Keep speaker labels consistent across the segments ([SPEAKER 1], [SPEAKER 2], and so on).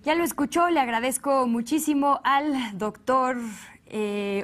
[SPEAKER 1] Ya lo escuchó, le agradezco muchísimo al doctor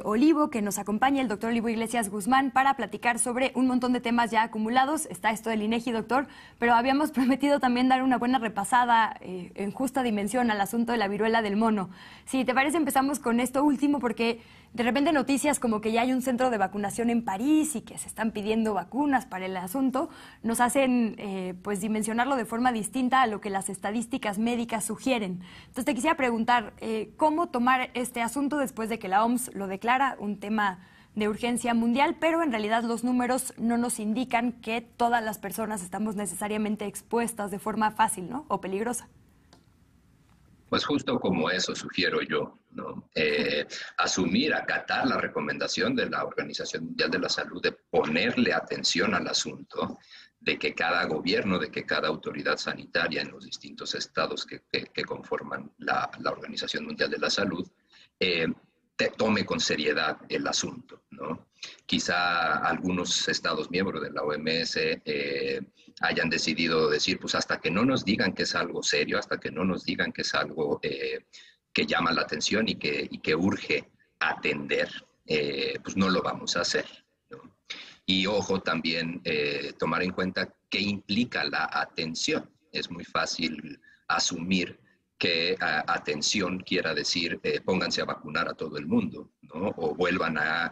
[SPEAKER 1] Olivo que nos acompaña, el doctor Olivo Iglesias Guzmán, para platicar sobre un montón de temas ya acumulados. Está esto del INEGI, doctor, pero habíamos prometido también dar una buena repasada en justa dimensión al asunto de la viruela del mono. Si te parece, empezamos con esto último, porque de repente noticias como que ya hay un centro de vacunación en París y que se están pidiendo vacunas para el asunto, nos hacen pues dimensionarlo de forma distinta a lo que las estadísticas médicas sugieren. Entonces te quisiera preguntar, ¿cómo tomar este asunto después de que la OMS lo declara un tema de urgencia mundial, pero en realidad los números no nos indican que todas las personas estamos necesariamente expuestas de forma fácil, ¿no? O peligrosa?
[SPEAKER 2] Pues justo como eso sugiero yo, ¿no? Asumir, acatar la recomendación de la Organización Mundial de la Salud de ponerle atención al asunto, de que cada gobierno, de que cada autoridad sanitaria en los distintos estados que conforman la Organización Mundial de la Salud, tome con seriedad el asunto, ¿no? Quizá algunos estados miembros de la OMS hayan decidido decir, pues hasta que no nos digan que es algo serio, hasta que no nos digan que es algo que llama la atención y que urge atender, pues no lo vamos a hacer, ¿no? Y ojo también tomar en cuenta qué implica la atención. Es muy fácil asumir que atención quiera decir pónganse a vacunar a todo el mundo, ¿no? O vuelvan a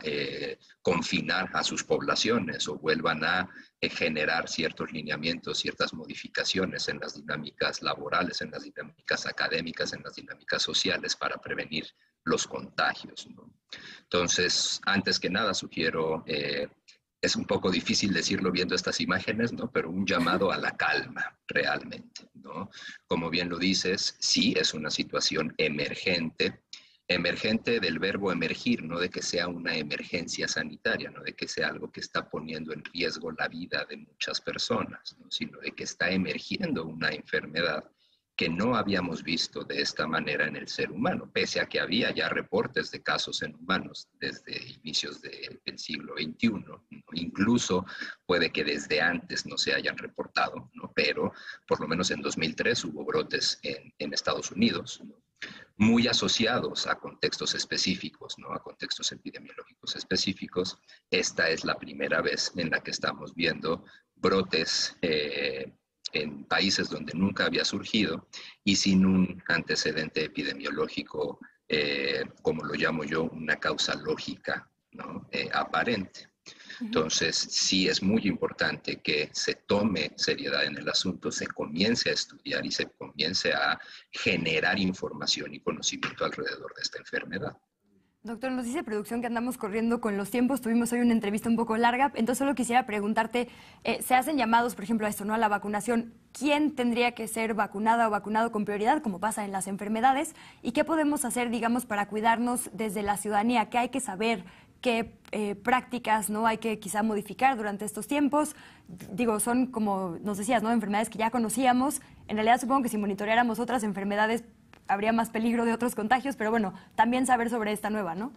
[SPEAKER 2] confinar a sus poblaciones, o vuelvan a generar ciertos lineamientos, ciertas modificaciones en las dinámicas laborales, en las dinámicas académicas, en las dinámicas sociales para prevenir los contagios, ¿no? Entonces, antes que nada, sugiero, es un poco difícil decirlo viendo estas imágenes, ¿no? Pero un llamado a la calma, realmente, ¿no? Como bien lo dices, sí es una situación emergente, emergente del verbo emergir, no de que sea una emergencia sanitaria, no de que sea algo que está poniendo en riesgo la vida de muchas personas, ¿no? Sino de que está emergiendo una enfermedad que no habíamos visto de esta manera en el ser humano, pese a que había ya reportes de casos en humanos desde inicios del siglo XXI, ¿no? Incluso puede que desde antes no se hayan reportado, ¿no? Pero por lo menos en 2003 hubo brotes en Estados Unidos, ¿no? Muy asociados a contextos específicos, ¿no? A contextos epidemiológicos específicos. Esta es la primera vez en la que estamos viendo brotes en países donde nunca había surgido y sin un antecedente epidemiológico, como lo llamo yo, una causa lógica, ¿no? Aparente. Entonces, sí es muy importante que se tome seriedad en el asunto, se comience a estudiar y se comience a generar información y conocimiento alrededor de esta enfermedad.
[SPEAKER 1] Doctor, nos dice producción que andamos corriendo con los tiempos. Tuvimos hoy una entrevista un poco larga, entonces solo quisiera preguntarte, se hacen llamados, por ejemplo, a esto, ¿no? A la vacunación. ¿Quién tendría que ser vacunada o vacunado con prioridad, como pasa en las enfermedades? ¿Y qué podemos hacer, digamos, para cuidarnos desde la ciudadanía? ¿Qué hay que saber? ¿Qué prácticas no hay que quizá modificar durante estos tiempos? Digo, son como nos decías, ¿no? Enfermedades que ya conocíamos. En realidad supongo que si monitoreáramos otras enfermedades habría más peligro de otros contagios, pero bueno, también saber sobre esta nueva, ¿no?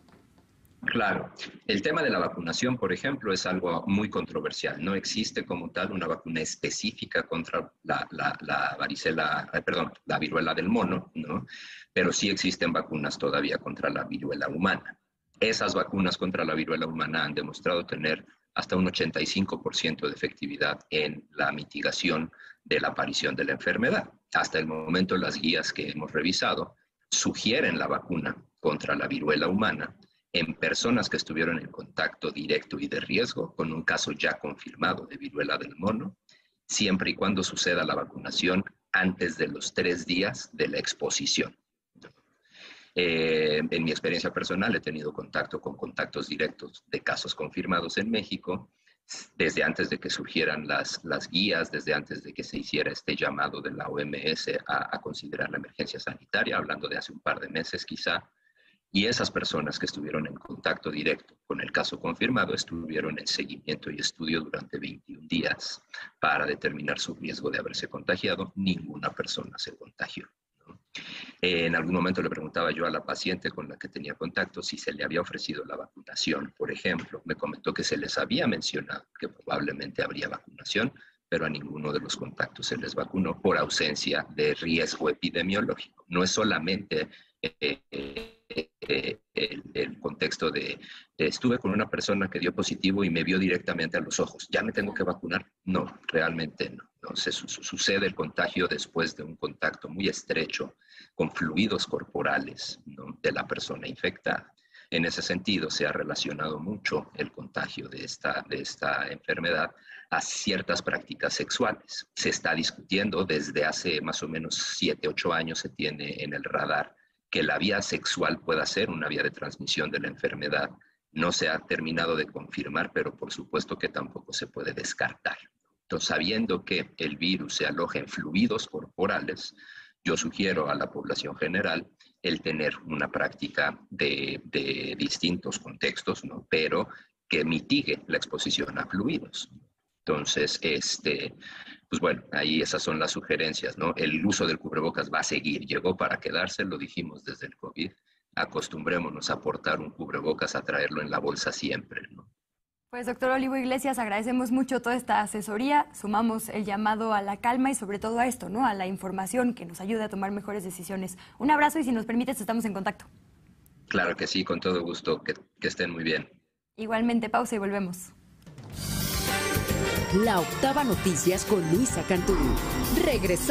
[SPEAKER 2] Claro. El tema de la vacunación, por ejemplo, es algo muy controversial. No existe como tal una vacuna específica contra la varicela, perdón, la viruela del mono, ¿no? Pero sí existen vacunas todavía contra la viruela humana. Esas vacunas contra la viruela humana han demostrado tener hasta un 85% de efectividad en la mitigación de la aparición de la enfermedad. Hasta el momento, las guías que hemos revisado sugieren la vacuna contra la viruela humana en personas que estuvieron en contacto directo y de riesgo con un caso ya confirmado de viruela del mono, siempre y cuando suceda la vacunación antes de los 3 días de la exposición. En mi experiencia personal he tenido contacto con contactos directos de casos confirmados en México desde antes de que surgieran las guías, desde antes de que se hiciera este llamado de la OMS a considerar la emergencia sanitaria, hablando de hace un par de meses quizá. Y esas personas que estuvieron en contacto directo con el caso confirmado estuvieron en seguimiento y estudio durante 21 días para determinar su riesgo de haberse contagiado. Ninguna persona se contagió, ¿no? En algún momento le preguntaba yo a la paciente con la que tenía contacto si se le había ofrecido la vacunación, por ejemplo. Me comentó que se les había mencionado que probablemente habría vacunación, pero a ninguno de los contactos se les vacunó por ausencia de riesgo epidemiológico. No es solamente el contexto de estuve con una persona que dio positivo y me vio directamente a los ojos, ¿ya me tengo que vacunar? No, realmente no. Entonces sucede el contagio después de un contacto muy estrecho con fluidos corporales, ¿no?, de la persona infectada. En ese sentido, se ha relacionado mucho el contagio de esta enfermedad a ciertas prácticas sexuales. Se está discutiendo desde hace más o menos 7, 8 años, se tiene en el radar que la vía sexual pueda ser una vía de transmisión de la enfermedad. No se ha terminado de confirmar, pero por supuesto que tampoco se puede descartar. Entonces, sabiendo que el virus se aloja en fluidos corporales, yo sugiero a la población general el tener una práctica de distintos contextos, ¿no?, pero que mitigue la exposición a fluidos. Entonces, pues bueno, ahí esas son las sugerencias, ¿no? El uso del cubrebocas va a seguir, llegó para quedarse, lo dijimos desde el COVID. Acostumbrémonos a portar un cubrebocas, a traerlo en la bolsa siempre, ¿no?
[SPEAKER 1] Pues doctor Olivo Iglesias, agradecemos mucho toda esta asesoría, sumamos el llamado a la calma y sobre todo a esto, ¿no?, a la información que nos ayude a tomar mejores decisiones. Un abrazo y si nos permites estamos en contacto.
[SPEAKER 2] Claro que sí, con todo gusto, que estén muy bien.
[SPEAKER 1] Igualmente, pausa y volvemos.
[SPEAKER 3] La Octava Noticias con Luisa Cantú. Regresamos.